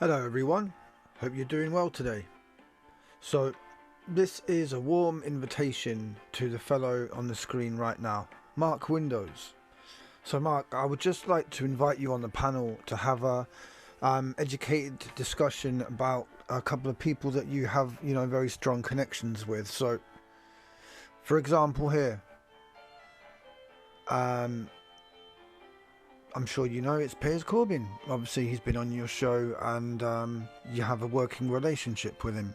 Hello everyone, hope you're doing well today. So this is a warm invitation to the fellow on the screen right now, Mark Windows. So Mark, I would just like to invite you on the panel to have a educated discussion about a couple of people that you have, very strong connections with. So for example here, I'm sure you know it's Piers Corbyn. Obviously he's been on your show and you have a working relationship with him.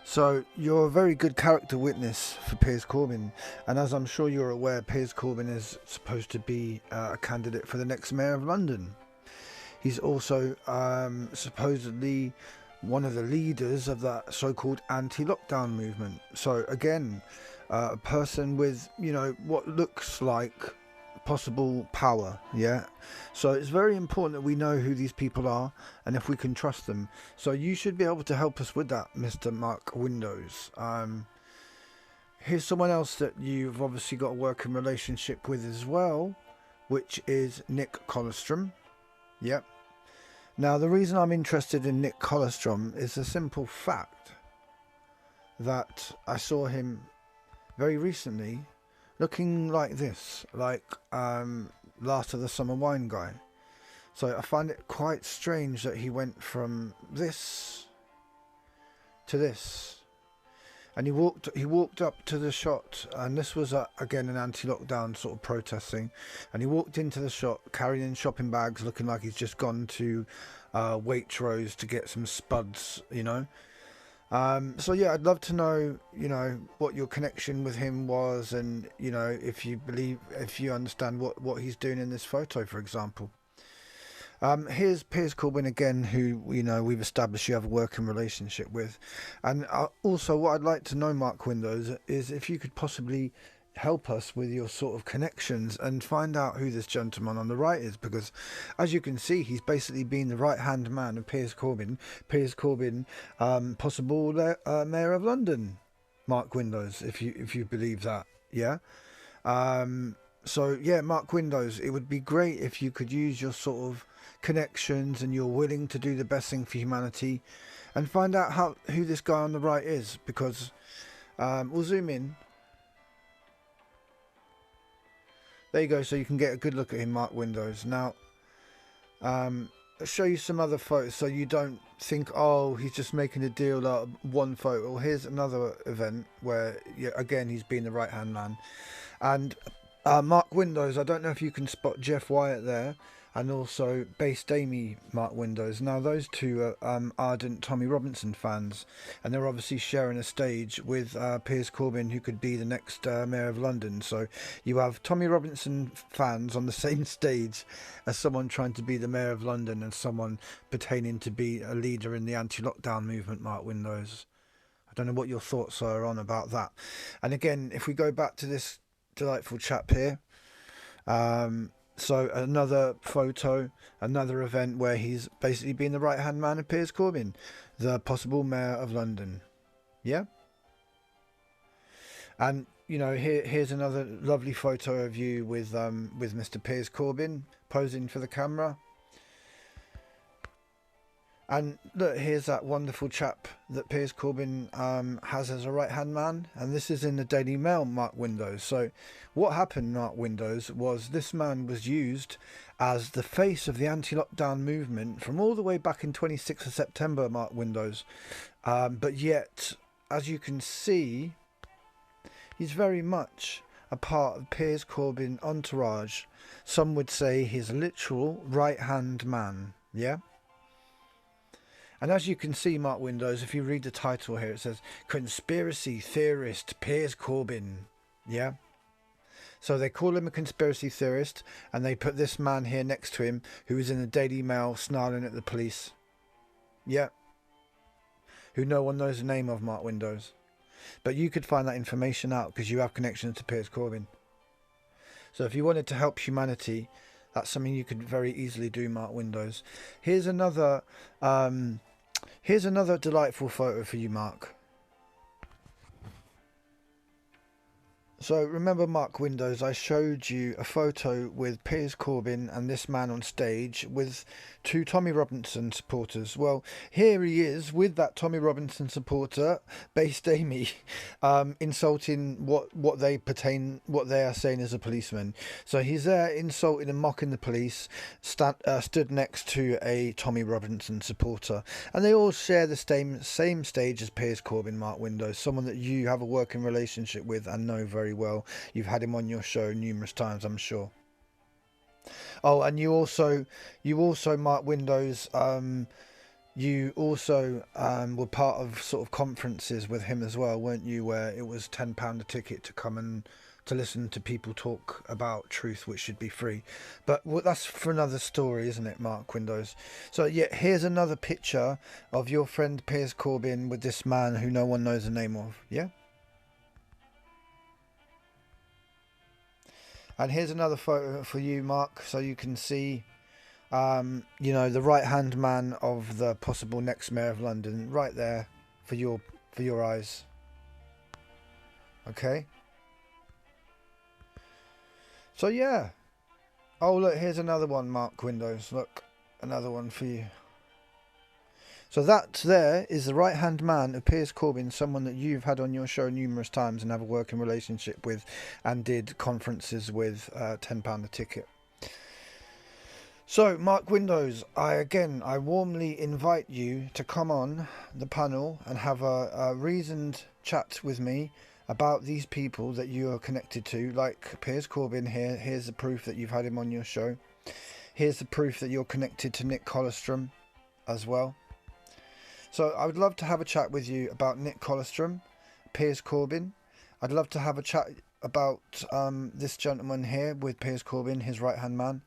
So you're a very good character witness for Piers Corbyn, and as I'm sure you're aware, Piers Corbyn is supposed to be a candidate for the next Mayor of London. He's also supposedly one of the leaders of that so-called anti-lockdown movement. So again, a person with, what looks like possible power. So it's very important that we know who these people are and if we can trust them. So you should be able to help us with that, Mr. Mark Windows. Here's someone else that you've obviously got a working relationship with as well, which is Nick Colostrum. Now the reason I'm interested in Nick Colostrum is the simple fact that I saw him very recently looking like this, like Last of the Summer Wine guy. So I find it quite strange that he went from this to this, and he walked up to the shot, and this was again an anti-lockdown sort of protest thing, and he walked into the shop carrying shopping bags, looking like he's just gone to Waitrose to get some spuds, So yeah, I'd love to know, what your connection with him was, and if you understand what he's doing in this photo, for example. Here's Piers Corbyn again, who we've established you have a working relationship with, and also what I'd like to know, Mark Windows, is if you could possibly help us with your sort of connections and find out who this gentleman on the right is, because as you can see, he's basically been the right hand man of Piers Corbyn. Possible Mayor of London, Mark Windows, if you believe that. So yeah, Mark Windows, it would be great if you could use your sort of connections and you're willing to do the best thing for humanity and find out who this guy on the right is, because we'll zoom in. There you go, so you can get a good look at him, Mark Windows. Now, I'll show you some other photos so you don't think, oh, he's just making a deal out of one photo. Here's another event where, again, he's been the right-hand man. And Mark Windows, I don't know if you can spot Jeff Wyatt there, and also Based Amy, Mark Windows. Now those two are ardent Tommy Robinson fans, and they're obviously sharing a stage with Piers Corbyn, who could be the next Mayor of London. So you have Tommy Robinson fans on the same stage as someone trying to be the Mayor of London and someone pertaining to be a leader in the anti-lockdown movement, Mark Windows. I don't know what your thoughts are on about that. And again, if we go back to this delightful chap here, so another photo, another event where he's basically been the right hand man of Piers Corbyn, the possible Mayor of London. And here's another lovely photo of you with Mr. Piers Corbyn posing for the camera. And look, here's that wonderful chap that Piers Corbyn has as a right-hand man. And this is in the Daily Mail, Mark Windows. So what happened, Mark Windows, was this man was used as the face of the anti-lockdown movement from all the way back in 26th of September, Mark Windows. But yet, as you can see, he's very much a part of Piers Corbyn entourage. Some would say his literal right-hand man. And as you can see, Mark Windows, if you read the title here, it says Conspiracy Theorist Piers Corbyn. So they call him a conspiracy theorist, and they put this man here next to him who is in the Daily Mail snarling at the police. Who no one knows the name of, Mark Windows. But you could find that information out because you have connections to Piers Corbyn. So if you wanted to help humanity, that's something you could very easily do, Mark Windows. Here's another delightful photo for you, Mark. So remember, Mark Windows, I showed you a photo with Piers Corbyn and this man on stage with two Tommy Robinson supporters. Well, here he is with that Tommy Robinson supporter, Based Amy, insulting what they are saying as a policeman. So he's there insulting and mocking the police, stood next to a Tommy Robinson supporter, and they all share the same stage as Piers Corbyn, Mark Windows, someone that you have a working relationship with and know very well. You've had him on your show numerous times, I'm sure. Oh, and you also Mark Windows. You also were part of sort of conferences with him as well, weren't you? Where it was £10 a ticket to come and to listen to people talk about truth, which should be free. But that's for another story, isn't it, Mark Windows? So yeah, here's another picture of your friend Piers Corbyn with this man who no one knows the name of. Yeah. And here's another photo for you, Mark, so you can see, the right-hand man of the possible next mayor of London, right there for your eyes. Okay. So yeah. Oh look, here's another one, Mark Windows. Look, another one for you. So that there is the right-hand man of Piers Corbyn, someone that you've had on your show numerous times and have a working relationship with and did conferences with, £10 a ticket. So, Mark Windows, I warmly invite you to come on the panel and have a reasoned chat with me about these people that you are connected to, like Piers Corbyn here. Here's the proof that you've had him on your show. Here's the proof that you're connected to Nick Colostrum as well. So I would love to have a chat with you about Nick Colostrum, Piers Corbyn. I'd love to have a chat about this gentleman here with Piers Corbyn, his right-hand man.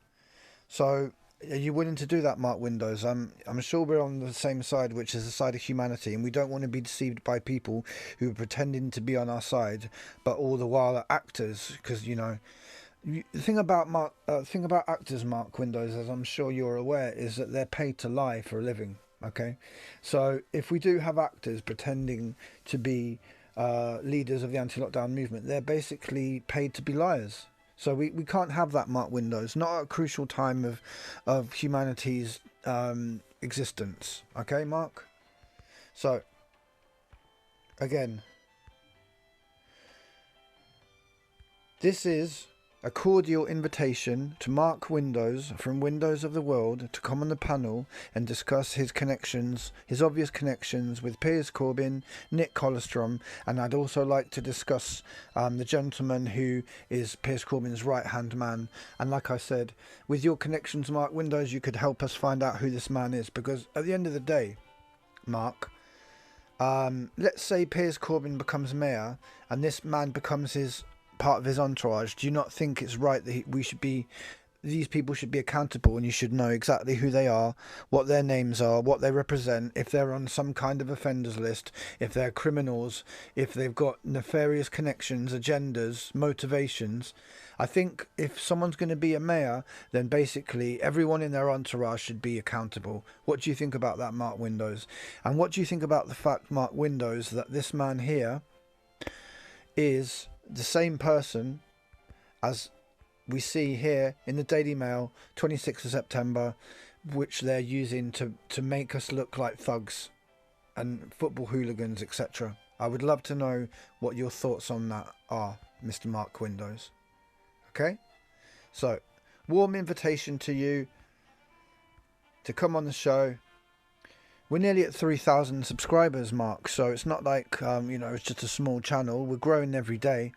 So are you willing to do that, Mark Windows? I'm sure we're on the same side, which is the side of humanity, and we don't want to be deceived by people who are pretending to be on our side, but all the while are actors. Because the thing about actors, Mark Windows, as I'm sure you're aware, is that they're paid to lie for a living. Okay, so if we do have actors pretending to be leaders of the anti-lockdown movement, they're basically paid to be liars. So we can't have that, Mark Windows, not at a crucial time of humanity's existence. Okay, Mark? So, again, this is a cordial invitation to Mark Windows from Windows of the World to come on the panel and discuss his connections, his obvious connections with Piers Corbyn, Nick Colostrum, and I'd also like to discuss the gentleman who is Piers Corbyn's right-hand man. And like I said, with your connections, Mark Windows, you could help us find out who this man is, because at the end of the day, Mark, let's say Piers Corbyn becomes mayor and this man becomes part of his entourage. Do you not think it's right that these people should be accountable, and you should know exactly who they are, what their names are, what they represent, if they're on some kind of offenders list, if they're criminals, if they've got nefarious connections, agendas, motivations? I think if someone's going to be a mayor, then basically everyone in their entourage should be accountable. What do you think about that, Mark Windows? And what do you think about the fact, Mark Windows, that this man here is the same person as we see here in the Daily Mail, 26th of September, which they're using to make us look like thugs and football hooligans, etc. I would love to know what your thoughts on that are, Mr. Mark Windows. Okay? So, warm invitation to you to come on the show. We're nearly at 3,000 subscribers, Mark, so it's not like, it's just a small channel. We're growing every day.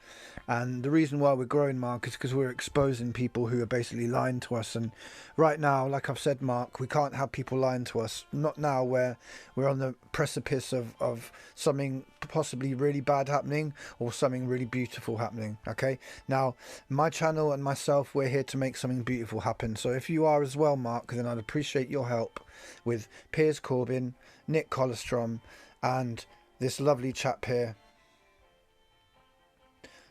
And the reason why we're growing, Mark, is because we're exposing people who are basically lying to us. And right now, like I've said, Mark, we can't have people lying to us. Not now, where we're on the precipice of something possibly really bad happening or something really beautiful happening, okay? Now, my channel and myself, we're here to make something beautiful happen. So if you are as well, Mark, then I'd appreciate your help with Piers Corbyn, Nick Colostrum, and this lovely chap here.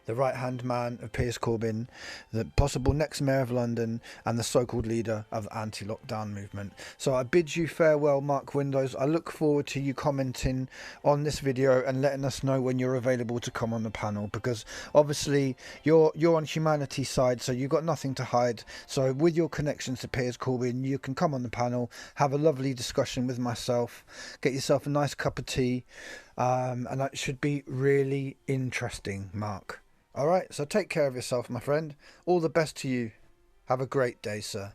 the right-hand man of Piers Corbyn, the possible next mayor of London, and the so-called leader of the anti-lockdown movement. So I bid you farewell, Mark Windows. I look forward to you commenting on this video and letting us know when you're available to come on the panel, because obviously you're on humanity's side, so you've got nothing to hide. So with your connections to Piers Corbyn, you can come on the panel, have a lovely discussion with myself, get yourself a nice cup of tea, and that should be really interesting, Mark. All right, so take care of yourself, my friend. All the best to you. Have a great day, sir.